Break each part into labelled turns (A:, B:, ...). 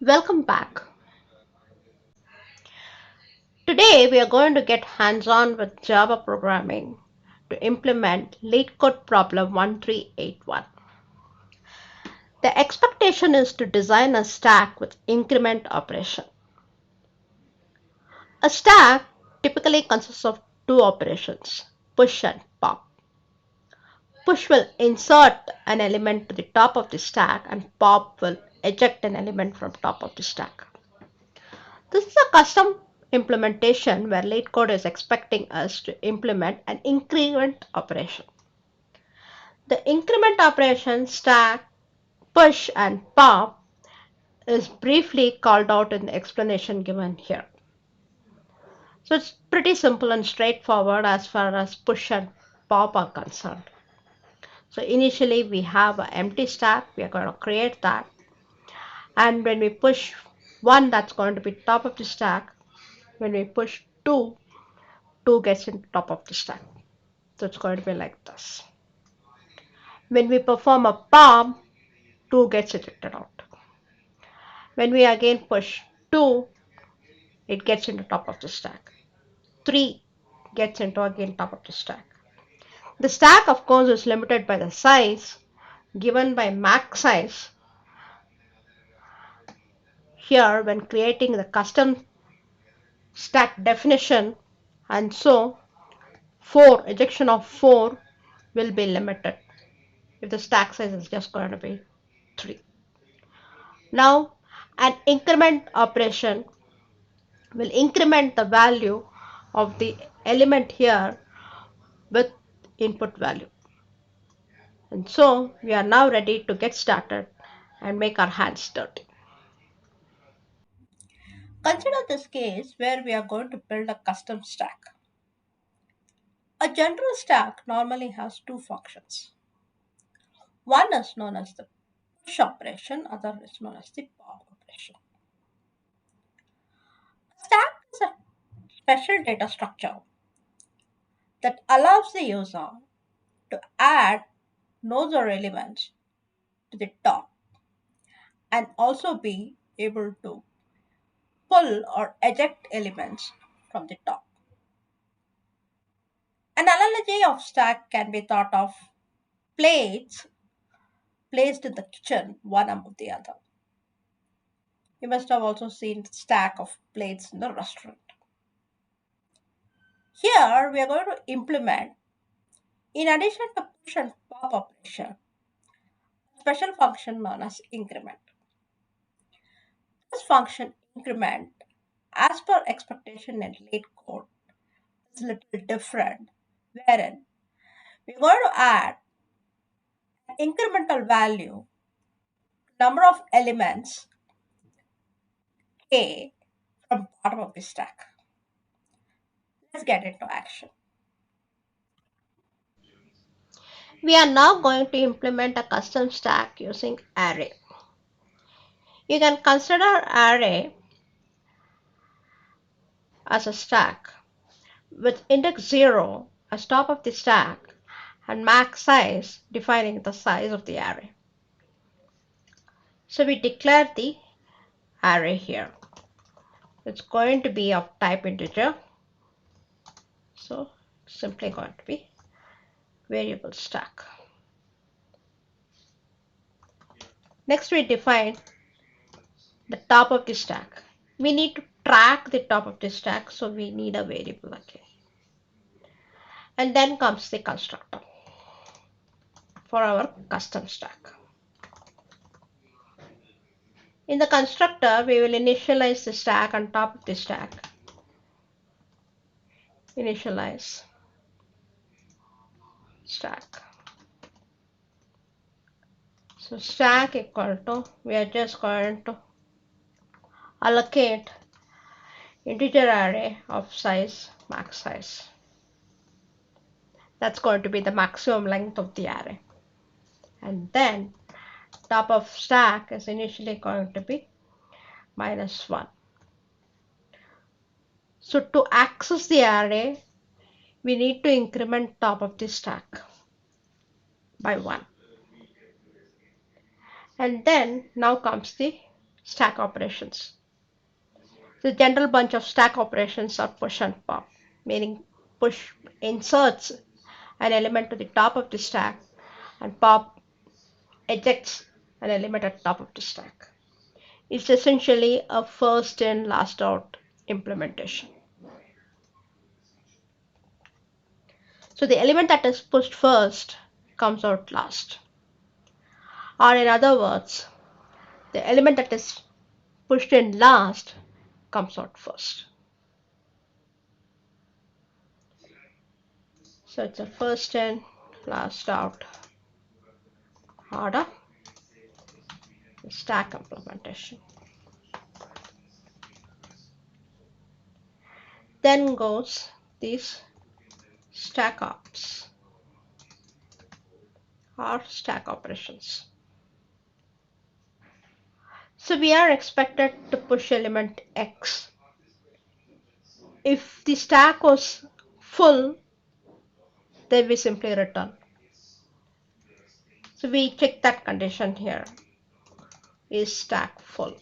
A: Welcome back. Today we are going to get hands-on with Java programming to implement LeetCode problem 1381. The expectation is to design a stack with increment operation. A stack typically consists of two operations, push and pop. Push will insert an element to the top of the stack and pop will eject an element from top of the stack. This is a custom implementation where LeetCode is expecting us to implement an increment operation. The increment operation stack, push, and pop is briefly called out in the explanation given here. So it's pretty simple and straightforward as far as push and pop are concerned. So initially we have an empty stack, we are going to create that, and when we push 1, that's going to be top of the stack. When we push 2, 2 gets into top of the stack. So it's going to be like this. When we perform a pop, 2 gets ejected out. When we again push 2, it gets into top of the stack. 3 gets into again top of the stack. The stack, of course, is limited by the size given by max size here when creating the custom stack definition, and so 4 ejection of 4 will be limited if the stack size is just going to be 3. Now an increment operation will increment the value of the element here with input value. And so we are now ready to get started and make our hands dirty. Consider this case where we are going to build a custom stack. A general stack normally has two functions. One is known as the push operation, other is known as the pop operation. A stack is a special data structure that allows the user to add nodes or elements to the top and also be able to pull or eject elements from the top. An analogy of stack can be thought of plates placed in the kitchen one above the other. You must have also seen stack of plates in the restaurant. Here we are going to implement, in addition to push and pop operation, a special function known as increment. This function increment, as per expectation in LeetCode, is a little different, wherein we're going to add an incremental value, number of elements k from bottom of the stack. Let's get into action. We are now going to implement a custom stack using array. You can consider array as a stack with index 0 as top of the stack and max size defining the size of the array. So we declare the array here. It's going to be of type integer. So it's simply going to be variable stack. Next we define the top of the stack. We need to track the top of the stack, so we need a variable again. And then comes the constructor for our custom stack. In the constructor, we will initialize the stack on top of the stack. Initialize stack. So stack equal to, we are just going to allocate integer array of size, max size. That's going to be the maximum length of the array. And then top of stack is initially going to be -1. So to access the array, we need to increment top of the stack by 1. And then now comes the stack operations. The general bunch of stack operations are push and pop, meaning push inserts an element to the top of the stack and pop ejects an element at the top of the stack. It's essentially a first in, last out implementation. So the element that is pushed first comes out last. Or in other words, the element that is pushed in last comes out first. So it's a first in, last out order stack implementation. Then goes these stack ops or stack operations. So we are expected to push element X. If the stack was full, then we simply return. So we check that condition here. Is stack full?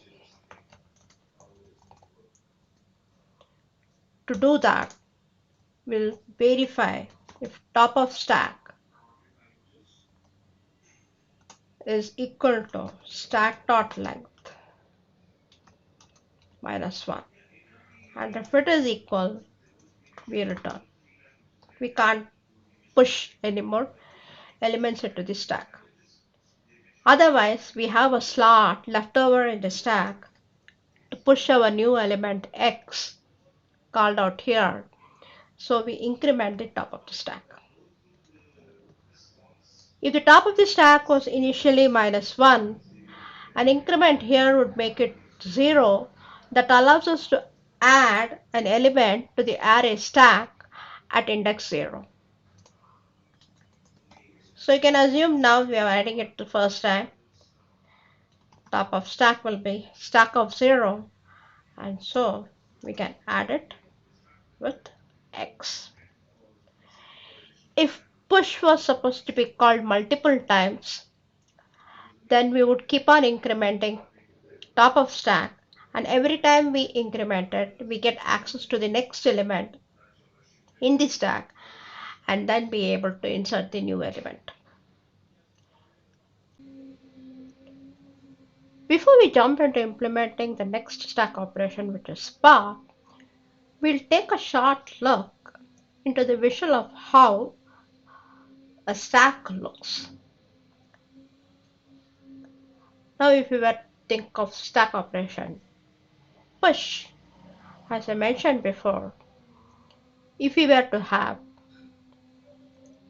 A: To do that, we'll verify if top of stack is equal to stack dot length minus 1. And if it is equal, we return. We can't push any more elements into the stack. Otherwise, we have a slot left over in the stack to push our new element X called out here. So we increment the top of the stack. If the top of the stack was initially minus 1, an increment here would make it 0. That allows us to add an element to the array stack at index 0. So you can assume now we are adding it the first time. Top of stack will be stack of 0, and so we can add it with X. If push was supposed to be called multiple times, then we would keep on incrementing top of stack, and every time we increment it, we get access to the next element in the stack and then be able to insert the new element. Before we jump into implementing the next stack operation, which is pop, we'll take a short look into the visual of how a stack looks. Now if we were to think of stack operation, push, as I mentioned before, if we were to have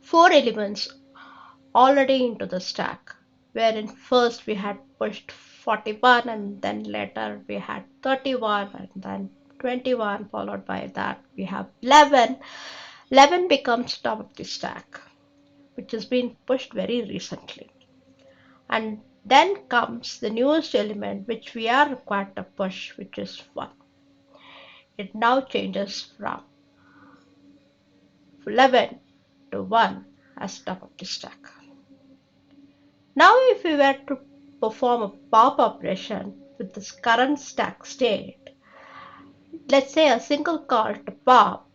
A: 4 elements already into the stack, wherein first we had pushed 41 and then later we had 31 and then 21, followed by that we have 11. 11 becomes top of the stack, which has been pushed very recently. And then comes the newest element which we are required to push, which is 1. It now changes from 11 to 1 as top of the stack. Now if we were to perform a pop operation with this current stack state, let's say a single call to pop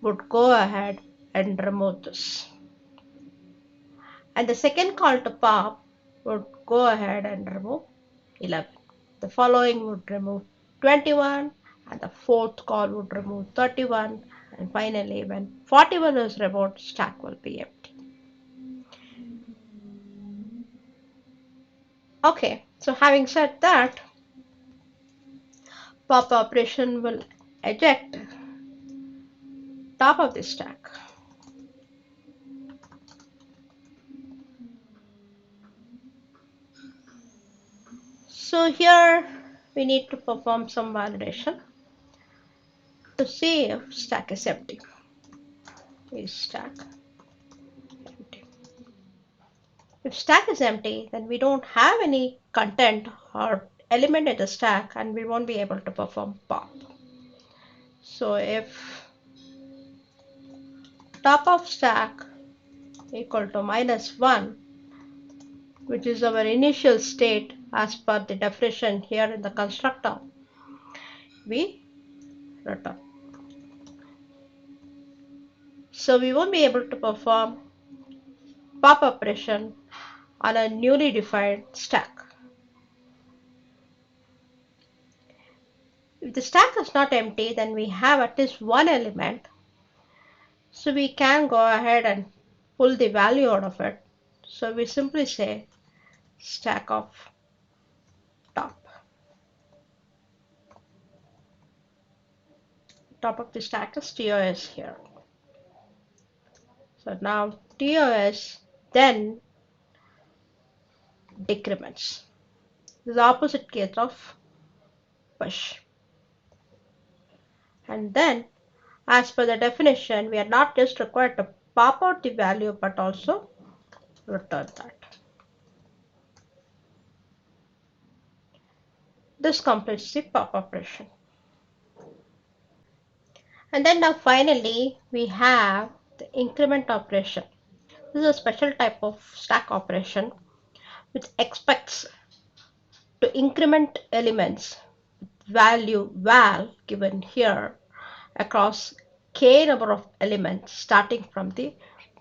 A: would go ahead and remove this. And the second call to pop would go ahead and remove 11. The following would remove 21, and the fourth call would remove 31, and finally when 41 is removed, stack will be empty. Okay, so having said that, pop operation will eject top of the stack. So here we need to perform some validation to see if stack is empty. Is stack empty? If stack is empty, then we don't have any content or element in the stack and we won't be able to perform pop. So if top of stack equal to -1, which is our initial state as per the definition here in the constructor, we return. So we won't be able to perform pop operation on a newly defined stack. If the stack is not empty, then we have at least one element. So we can go ahead and pull the value out of it. So we simply say stack of top. Top of the stack is TOS here. So now TOS then decrements. This is the opposite case of push. And then, as per the definition, we are not just required to pop out the value but also return that. This completes the pop operation. And then now finally we have the increment operation. This is a special type of stack operation which expects to increment elements with value val given here across k number of elements starting from the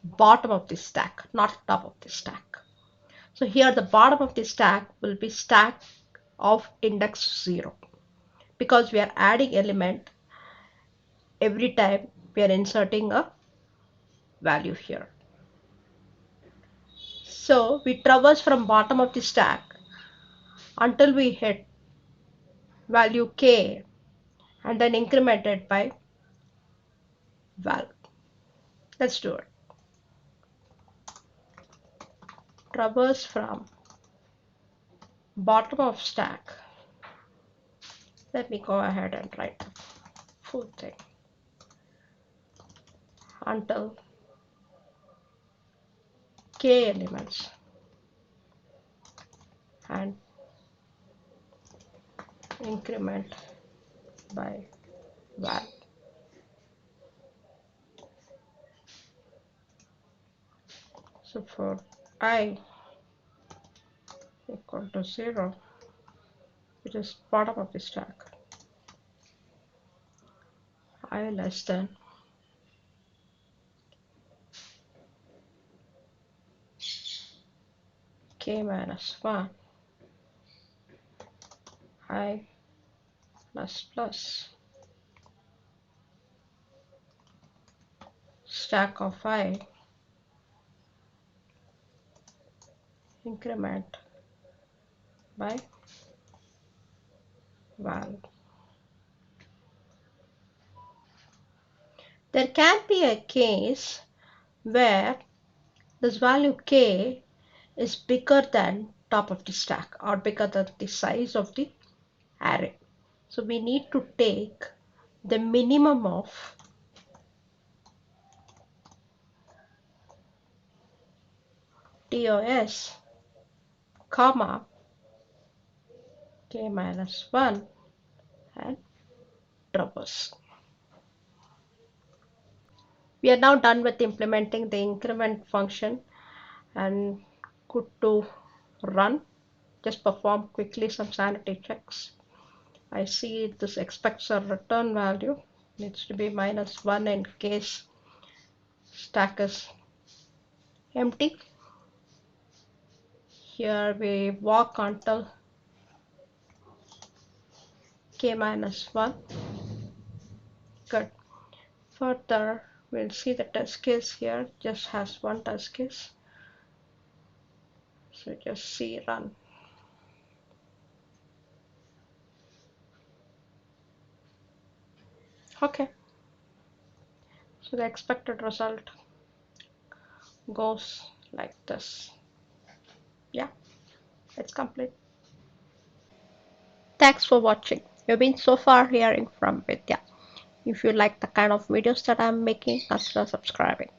A: bottom of the stack, not top of the stack. So here the bottom of the stack will be stack of index 0 because we are adding element every time we are inserting a value here. So we traverse from bottom of the stack until we hit value k and then increment it by val. Let's do it. Traverse from bottom of stack. Let me go ahead and write the full thing until k elements and increment by val. So for I equal to 0, it is bottom of the stack. I less than k minus 1, I plus plus stack of I increment by val. There can be a case where this value k is bigger than top of the stack or bigger than the size of the array. So we need to take the minimum of TOS comma k minus 1 and traverse. We are now done with implementing the increment function and good to run. Just perform quickly some sanity checks. I see this expects a return value needs to be minus 1 in case stack is empty. Here we walk until k minus 1. Good. Further, we'll see the test case here just has one test case. So just see run. Okay. So the expected result goes like this. Yeah, it's complete. Thanks for watching. You've been so far hearing from Vidya. If you like the kind of videos that I'm making, consider subscribing.